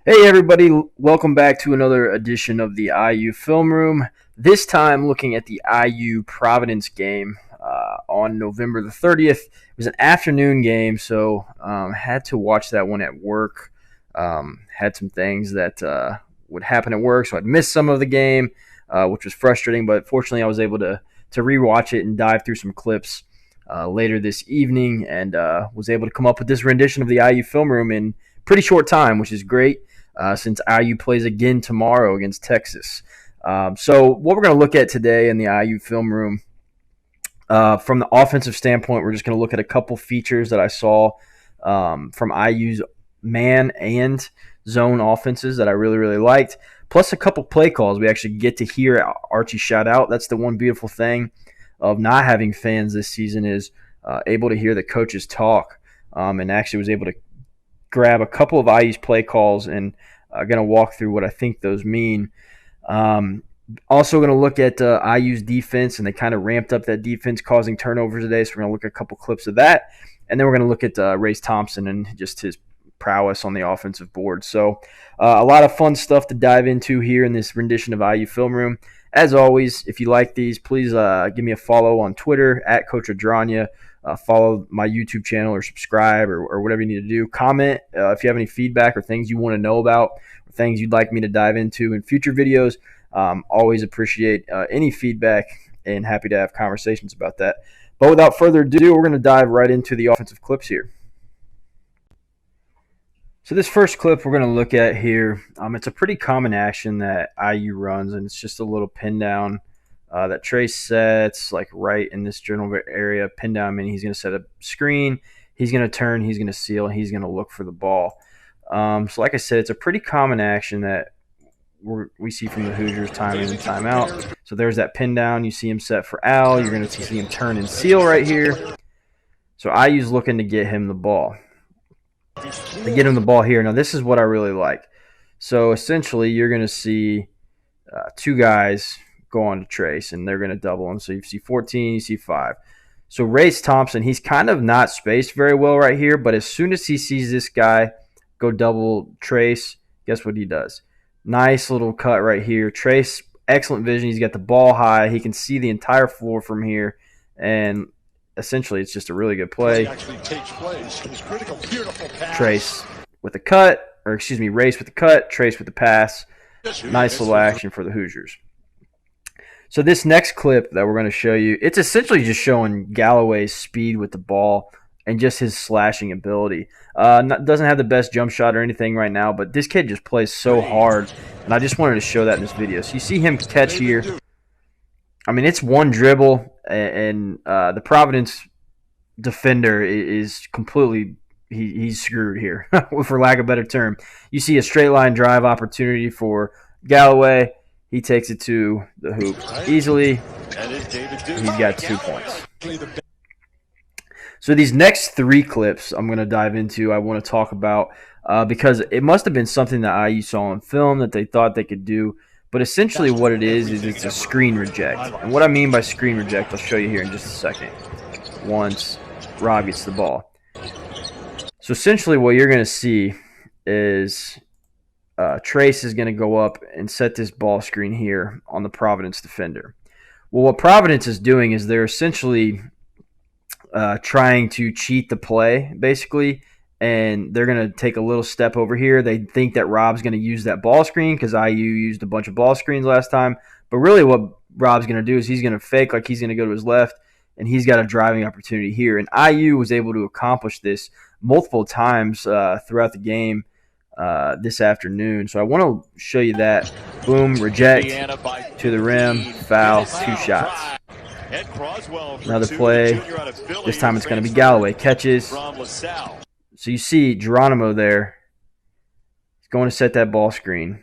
Hey everybody, welcome back to another edition of the IU Film Room. This time looking at the IU Providence game on November the 30th. It was an afternoon game, so had to watch that one at work. Had some things that would happen at work, so I'd missed some of the game, which was frustrating, but fortunately I was able to rewatch it and dive through some clips later this evening and was able to come up with this rendition of the IU Film Room in pretty short time, which is great. Since IU plays again tomorrow against Texas. So what we're going to look at today in the IU Film Room, from the offensive standpoint, we're just going to look at a couple features that I saw from IU's man and zone offenses that I really liked, plus a couple play calls. We actually get to hear Archie shout out. That's the one beautiful thing of not having fans this season is able to hear the coaches talk, and actually was able to grab a couple of IU's play calls and going to walk through what I think those mean. Also going to look at IU's defense, and they kind of ramped up that defense, causing turnovers today, so we're going to look at a couple clips of that. And then we're going to look at Race Thompson and just his prowess on the offensive board. So a lot of fun stuff to dive into here in this rendition of IU Film Room. As always, if you like these, please give me a follow on Twitter, @CoachAdranya. Follow my YouTube channel or subscribe or whatever you need to do. Comment if you have any feedback or things you want to know about or things you'd like me to dive into in future videos. Always appreciate any feedback and happy to have conversations about that. But without further ado, we're going to dive right into the offensive clips here. So this first clip we're going to look at here, it's a pretty common action that IU runs, and it's just a little pin down that Trace sets like right in this general area. Pin down, meaning he's going to set a screen, he's going to turn, he's going to seal, and he's going to look for the ball. So like I said, it's a pretty common action that we see from the Hoosiers time in and time out. So there's that pin down. You see him set for Al. You're going to see him turn and seal right here. So IU's looking to get him the ball. They get him the ball here. Now this is what I really like. So essentially you're going to see two guys go on to Trace, and they're going to double him. So you see 14, you see 5. So Race Thompson, he's kind of not spaced very well right here, but as soon as he sees this guy go double Trace, guess what he does? Nice little cut right here. Trace, excellent vision. He's got the ball high. He can see the entire floor from here, and essentially it's just a really good play. Trace with the cut, or excuse me, Race with the cut, Trace with the pass. Nice little action for the Hoosiers. So this next clip that we're going to show you, it's essentially just showing Galloway's speed with the ball and just his slashing ability. Doesn't have the best jump shot or anything right now, but this kid just plays so hard, and I just wanted to show that in this video. So you see him catch here. I mean, it's one dribble, and the Providence defender is completely he's screwed here, for lack of a better term. You see a straight line drive opportunity for Galloway. He takes it to the hoop easily. He's got 2 points. So these next 3 clips I'm going to dive into, I want to talk about because it must have been something that IU saw on film that they thought they could do. But essentially what it is it's a screen reject. And what I mean by screen reject, I'll show you here in just a second once Rob gets the ball. So essentially what you're going to see is Trace is going to go up and set this ball screen here on the Providence defender. Well, what Providence is doing is they're essentially trying to cheat the play, basically, and they're going to take a little step over here. They think that Rob's going to use that ball screen because IU used a bunch of ball screens last time. But really what Rob's going to do is he's going to fake like he's going to go to his left, and he's got a driving opportunity here. And IU was able to accomplish this multiple times throughout the game this afternoon. So I want to show you that. Boom, reject, to the rim, foul, 2 shots. Another play. This time it's going to be Galloway. Catches. So you see Geronimo there. He's going to set that ball screen.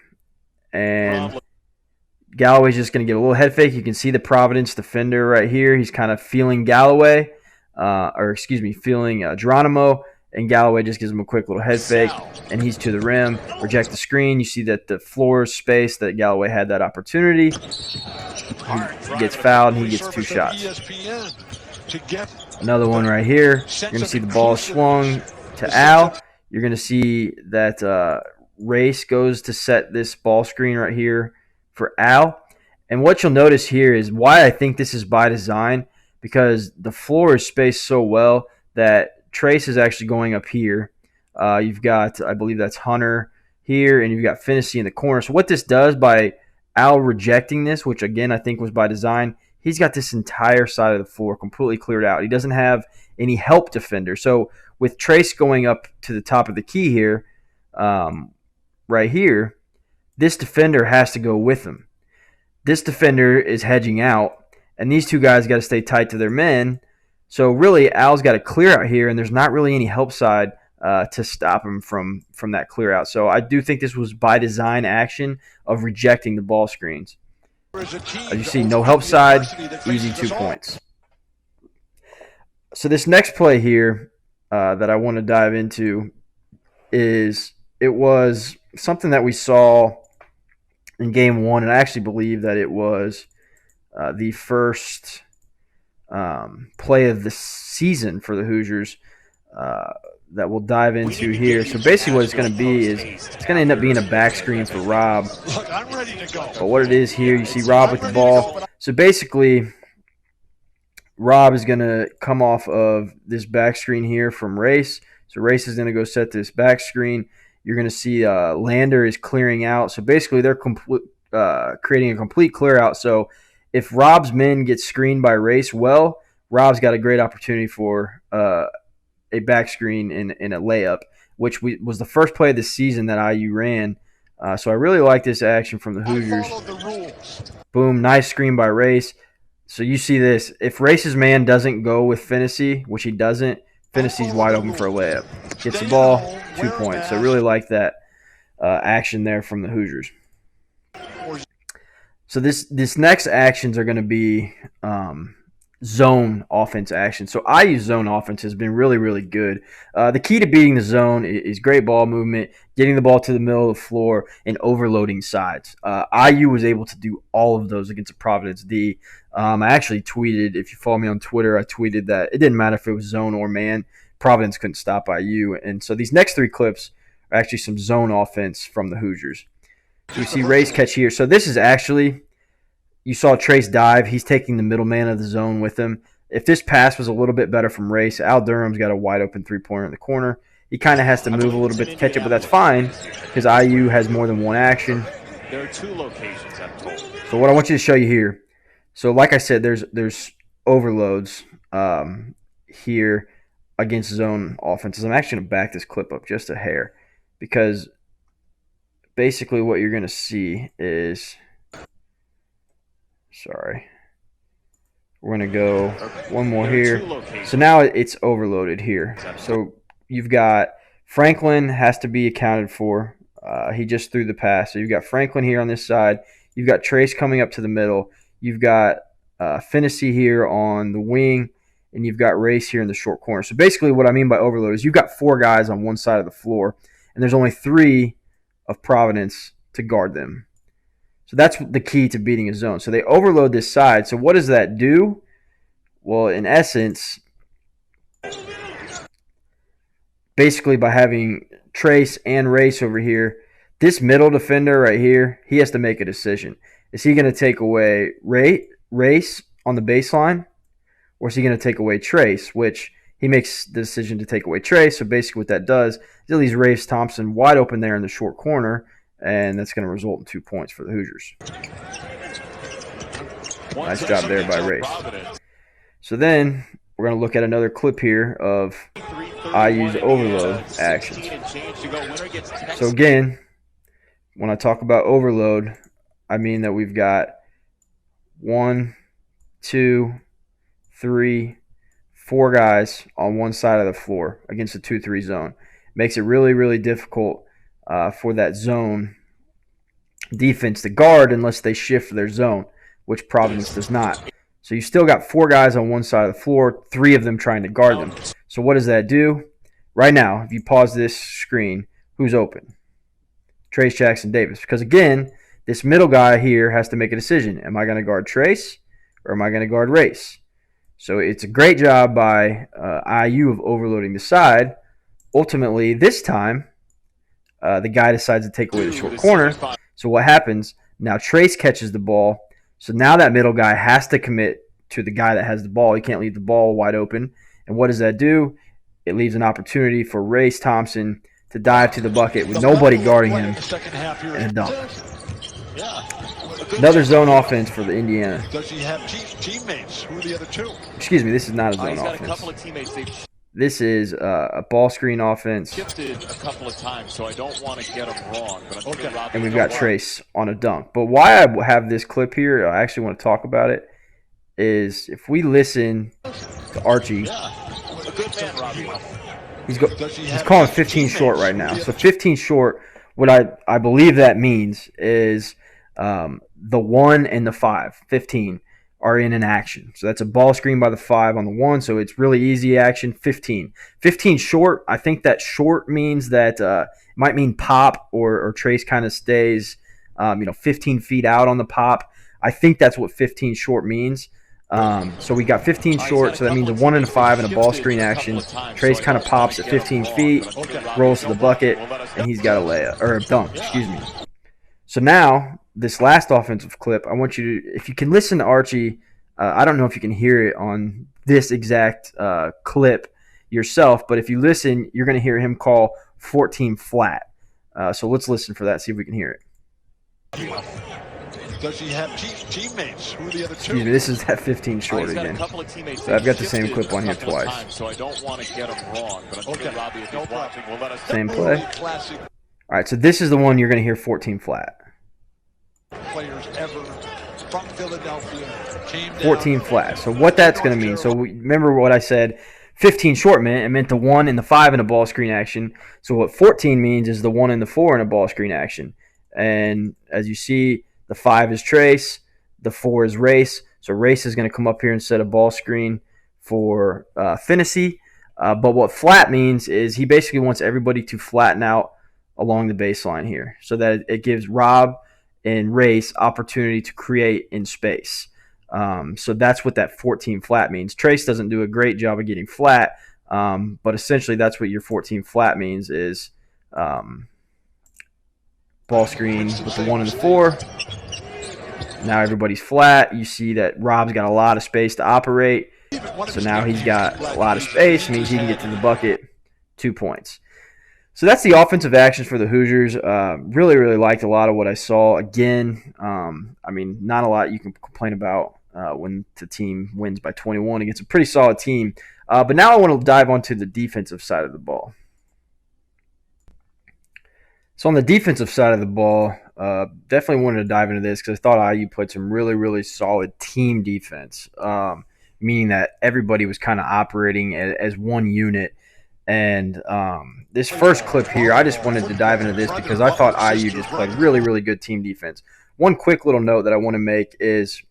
And Galloway's just going to get a little head fake. You can see the Providence defender right here. He's kind of feeling Galloway. Feeling Geronimo. And Galloway just gives him a quick little head fake, and he's to the rim. Reject the screen. You see that the floor is space that Galloway had that opportunity. He gets fouled, and he gets 2 shots. Another one right here. You're going to see the ball swung to Al. You're going to see that Race goes to set this ball screen right here for Al. And what you'll notice here is why I think this is by design, because the floor is spaced so well that Trace is actually going up here. You've got, I believe that's Hunter here, and you've got Finney in the corner. So what this does by Al rejecting this, which again I think was by design, he's got this entire side of the floor completely cleared out. He doesn't have any help defender. So with Trace going up to the top of the key here, right here, this defender has to go with him. This defender is hedging out, and these two guys got to stay tight to their men. So really, Al's got to clear out here, and there's not really any help side to stop him from that clear out. So I do think this was by design action of rejecting the ball screens. As you see, no help side, easy 2 points. So this next play here that I want to dive into it was something that we saw in game one, and I actually believe that it was the first play of the season for the Hoosiers that we'll dive into here. So basically what it's going to be is it's going to end up being a back screen for Rob. But what it is here, you see Rob with the ball. So basically Rob is going to come off of this back screen here from Race. So Race is going to go set this back screen. You're going to see Lander is clearing out. So basically they're creating a complete clear out. So if Rob's men get screened by Race, well, Rob's got a great opportunity for a back screen in a layup, which was the first play of the season that IU ran. So I really like this action from the Hoosiers. Boom, nice screen by Race. So you see this. If Race's man doesn't go with Finney, which he doesn't, Finney's wide open for a layup. Gets the ball, 2 points. So I really like that action there from the Hoosiers. So this next actions are going to be zone offense action. So IU's zone offense has been really, really good. The key to beating the zone is great ball movement, getting the ball to the middle of the floor, and overloading sides. IU was able to do all of those against the Providence D. I actually tweeted, if you follow me on Twitter, I tweeted that it didn't matter if it was zone or man, Providence couldn't stop IU. And so these next three clips are actually some zone offense from the Hoosiers. So we see Race catch here. So this is actually, you saw Trace dive. He's taking the middleman of the zone with him. If this pass was a little bit better from Race, Al Durham's got a wide open three-pointer in the corner. He kind of has to move a little bit to catch up, but that's fine because IU has more than one action. There are two locations, I'm told. So what I want you to show you here. So like I said, there's overloads here against zone offenses. I'm actually going to back this clip up just a hair because basically what you're going to see is – sorry. We're going to go one more here. So now it's overloaded here. So you've got Franklin has to be accounted for. He just threw the pass. So you've got Franklin here on this side. You've got Trace coming up to the middle. You've got Finney here on the wing. And you've got Race here in the short corner. So basically what I mean by overload is you've got four guys on one side of the floor. And there's only three of Providence to guard them. So that's the key to beating a zone. So they overload this side. So what does that do? Well, in essence, basically by having Trace and Race over here, this middle defender right here, he has to make a decision. Is he going to take away Race on the baseline, or is he going to take away Trace, which he makes the decision to take away Trace. So basically what that does is it leaves Race Thompson wide open there in the short corner, and that's going to result in 2 points for the Hoosiers. Nice job there by Race. So then we're going to look at another clip here of IU's overload actions. So again, when I talk about overload, I mean that we've got 1, 2, 3, 4 guys on one side of the floor against a 2-3 zone. Makes it really, really difficult for that zone defense to guard unless they shift their zone, which Providence does not. So you still got 4 guys on one side of the floor, 3 of them trying to guard them. So what does that do? Right now, if you pause this screen, who's open? Trace Jackson Davis. Because again, this middle guy here has to make a decision. Am I going to guard Trace or am I going to guard Race? So it's a great job by IU of overloading the side. Ultimately, this time, the guy decides to take away the short corner. So what happens? Now Trace catches the ball. So now that middle guy has to commit to the guy that has the ball. He can't leave the ball wide open. And what does that do? It leaves an opportunity for Race Thompson to dive to the bucket with nobody guarding him and a dunk. Another zone offense for the Indiana. Does he have teammates? Who are the other two? Excuse me, this is not a zone offense. This is a ball screen offense. Shifted a couple of times, so I don't want to get him wrong. But and we've got Trace on a dunk. But why I have this clip here, I actually want to talk about it, is if we listen to Archie, he's calling 15 short right now. So 15 short, what I believe that means is the 1 and the 5, 15, are in an action. So that's a ball screen by the 5 on the 1, so it's really easy action. 15 short, I think that short means that it might mean pop or Trace kind of stays 15 feet out on the pop. I think that's what 15 short means. So we got 15 short, so that means a 1 and a 5 and a ball screen action. Trace kind of pops at 15 feet, rolls to the bucket, and he's got a layup, or a dunk, excuse me. So now, this last offensive clip, I want you to, if you can listen to Archie, I don't know if you can hear it on this exact clip yourself, but if you listen, you're going to hear him call 14 flat. So let's listen for that, see if we can hear it. Does he have teammates? Who are the other two? Excuse me, this is that 15 short again. So I've got the same clip on here twice. So I don't want to get him wrong, but Robbie, if he's watching, we'll let us same play. All right, so this is the one you're going to hear 14 flat. Players ever from Philadelphia came 14 flat. So what that's going to mean, so remember what I said, 15 short meant, it meant the 1 and the 5 in a ball screen action. So what 14 means is the 1 and the 4 in a ball screen action. And as you see, the 5 is Trace, the 4 is Race. So Race is going to come up here and set a ball screen for Finney. But what flat means is he basically wants everybody to flatten out along the baseline here so that it gives Rob and Race opportunity to create in space. So that's what that 14 flat means. Trace doesn't do a great job of getting flat, but essentially that's what your 14 flat means is ball screen with the 1 and the 4. Now everybody's flat. You see that Rob's got a lot of space to operate. So now he's got a lot of space, means he can get to the bucket, 2 points. So that's the offensive actions for the Hoosiers. Really, really liked a lot of what I saw. Again, not a lot you can complain about when the team wins by 21 against a pretty solid team. But now I want to dive onto the defensive side of the ball. So on the defensive side of the ball, definitely wanted to dive into this because I thought IU played some really, really solid team defense, meaning that everybody was kind of operating as one unit. And this first clip here, I just wanted to dive into this because I thought IU just played really, really good team defense. One quick little note that I want to make is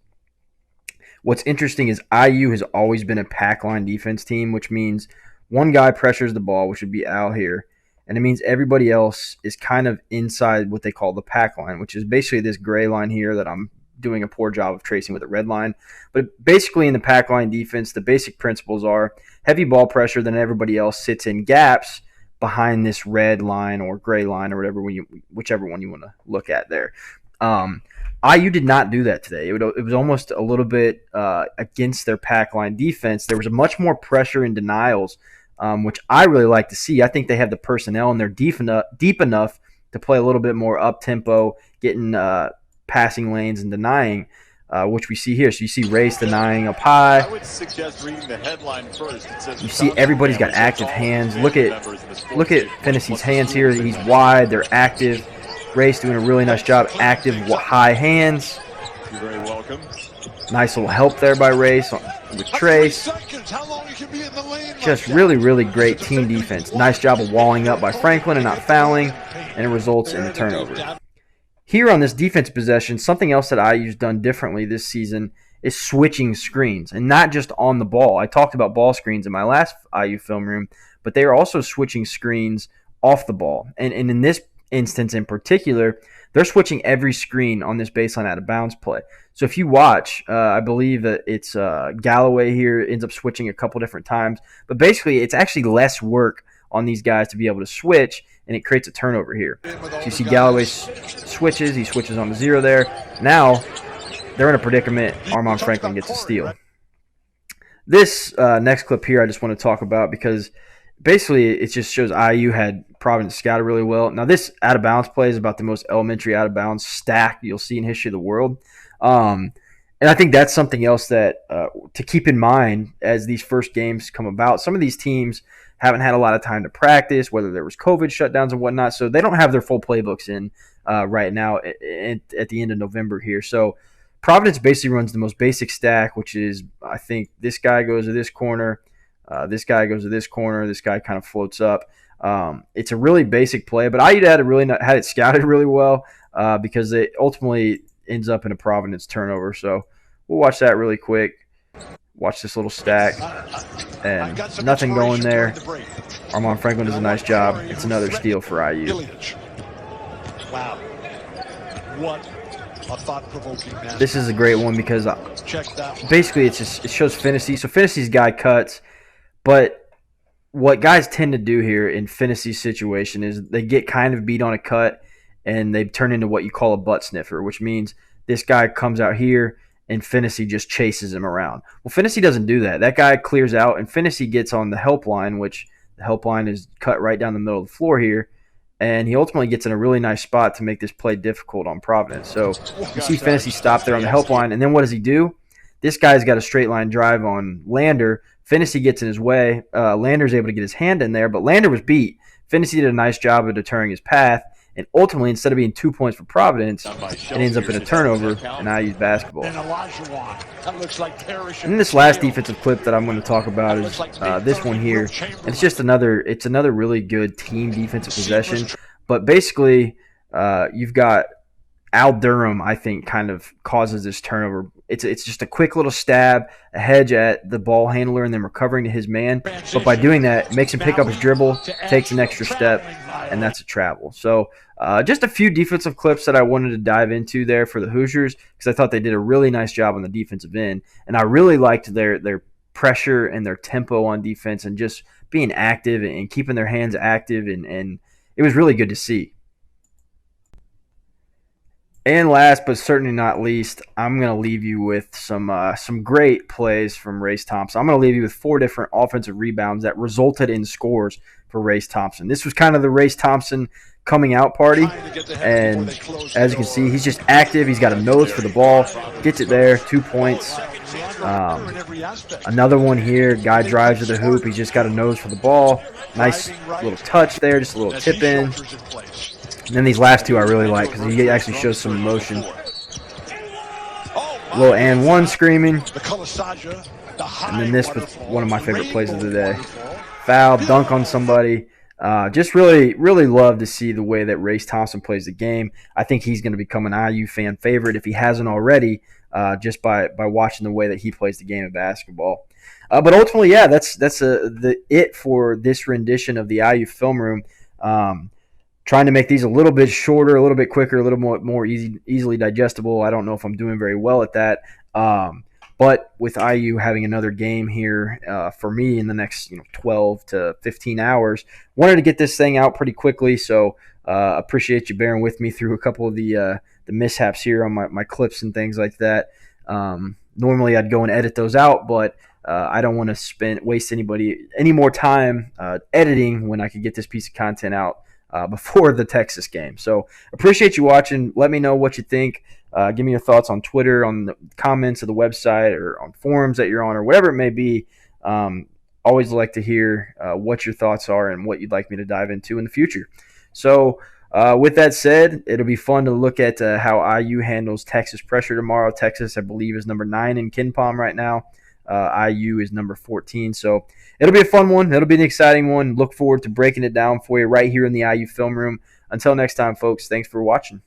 what's interesting is IU has always been a pack line defense team, which means one guy pressures the ball, which would be Al here, and it means everybody else is kind of inside what they call the pack line, which is basically this gray line here that I'm doing a poor job of tracing with a red line. But basically in the pack line defense, the basic principles are heavy ball pressure, then everybody else sits in gaps behind this red line or gray line or whichever one you want to look at there. IU did not do that today. It was almost a little bit against their pack line defense. There was much more pressure and denials, which I really like to see. I think they have the personnel and they're deep enough to play a little bit more up-tempo, getting passing lanes and denying, which we see here. So you see Race denying up high. I would suggest reading the headline first. It says you see everybody's got active hands. Look at Finney's hands here. He's wide. They're active. Race doing a really nice job. Active, high hands. You're very welcome. Nice little help there by Race with Trace. Just really, really great team defense. Nice job of walling up by Franklin and not fouling, and it results in a turnover. Here on this defense possession, something else that IU's done differently this season is switching screens, and not just on the ball. I talked about ball screens in my last IU film room, but they are also switching screens off the ball. And in this instance in particular, they're switching every screen on this baseline out of bounds play. So if you watch, I believe that it's Galloway here ends up switching a couple different times, but basically it's actually less work on these guys to be able to switch, and it creates a turnover here. So you see Galloway switches. He switches on the 0 there. Now they're in a predicament. Armand Franklin gets a steal. This next clip here I just want to talk about because basically it just shows IU had Providence scouted really well. Now this out-of-bounds play is about the most elementary out-of-bounds stack you'll see in history of the world. And I think that's something else that to keep in mind as these first games come about. Some of these teams haven't had a lot of time to practice, whether there was COVID shutdowns and whatnot, so they don't have their full playbooks in right now at the end of November here. So Providence basically runs the most basic stack, which is I think this guy goes to this corner, this guy goes to this corner, this guy kind of floats up. It's a really basic play, but IU had it scouted really well because it ultimately ends up in a Providence turnover. So we'll watch that really quick. Watch this little stack. And nothing going there. Armand Franklin does a nice job. It's another steal for IU. Wow. What a thought-provoking match. This is a great one because basically it shows Finney. So Finney's guy cuts, but what guys tend to do here in Finney's situation is they get kind of beat on a cut and they turn into what you call a butt sniffer, which means this guy comes out here and Finney just chases him around. Well, Finney doesn't do that. That guy clears out, and Finney gets on the help line, which the help line is cut right down the middle of the floor here, and he ultimately gets in a really nice spot to make this play difficult on Providence. So you see Finney stop there on the help line, and then what does he do? This guy's got a straight line drive on Lander. Finney gets in his way. Lander's able to get his hand in there, but Lander was beat. Finney did a nice job of deterring his path. And ultimately, instead of being 2 points for Providence, it ends up in a turnover, and IU's basketball. And then this last defensive clip that I'm going to talk about is this one here. And it's just another really good team defensive possession. But basically, you've got Al Durham, I think, kind of causes this turnover. It's just a quick little stab, a hedge at the ball handler, and then recovering to his man. But by doing that, it makes him pick up his dribble, takes an extra step, and that's a travel. So just a few defensive clips that I wanted to dive into there for the Hoosiers because I thought they did a really nice job on the defensive end. And I really liked their pressure and their tempo on defense and just being active and keeping their hands active. And it was really good to see. And last but certainly not least, I'm going to leave you with some great plays from Race Thompson. I'm going to leave you with 4 different offensive rebounds that resulted in scores for Race Thompson. This was kind of the Race Thompson coming out party. And as you can see, he's just active. He's got a nose for the ball. Gets it there, 2 points. Another one here, guy drives to the hoop. He's just got a nose for the ball. Nice little touch there, just a little tip in. And then these last 2 I really like because he actually shows some emotion. A little and one screaming. And then this was one of my favorite plays of the day. Foul, dunk on somebody. Just really, really love to see the way that Race Thompson plays the game. I think he's going to become an IU fan favorite if he hasn't already, just by watching the way that he plays the game of basketball. But ultimately, yeah, that's it for this rendition of the IU Film Room. Trying to make these a little bit shorter, a little bit quicker, a little more easily digestible. I don't know if I'm doing very well at that. But with IU having another game here for me in the next 12 to 15 hours, wanted to get this thing out pretty quickly. So appreciate you bearing with me through a couple of the mishaps here on my clips and things like that. Normally I'd go and edit those out, but I don't want to waste any more time editing when I could get this piece of content out before the Texas game. So appreciate you watching. Let me know what you think. Give me your thoughts on Twitter, on the comments of the website, or on forums that you're on, or whatever it may be. Always like to hear what your thoughts are and what you'd like me to dive into in the future. So with that said, it'll be fun to look at how IU handles Texas pressure tomorrow. Texas, I believe, is number 9 in KenPom right now. IU is number 14. So it'll be a fun one. It'll be an exciting one. Look forward to breaking it down for you right here in the IU Film Room. Until next time, folks, thanks for watching.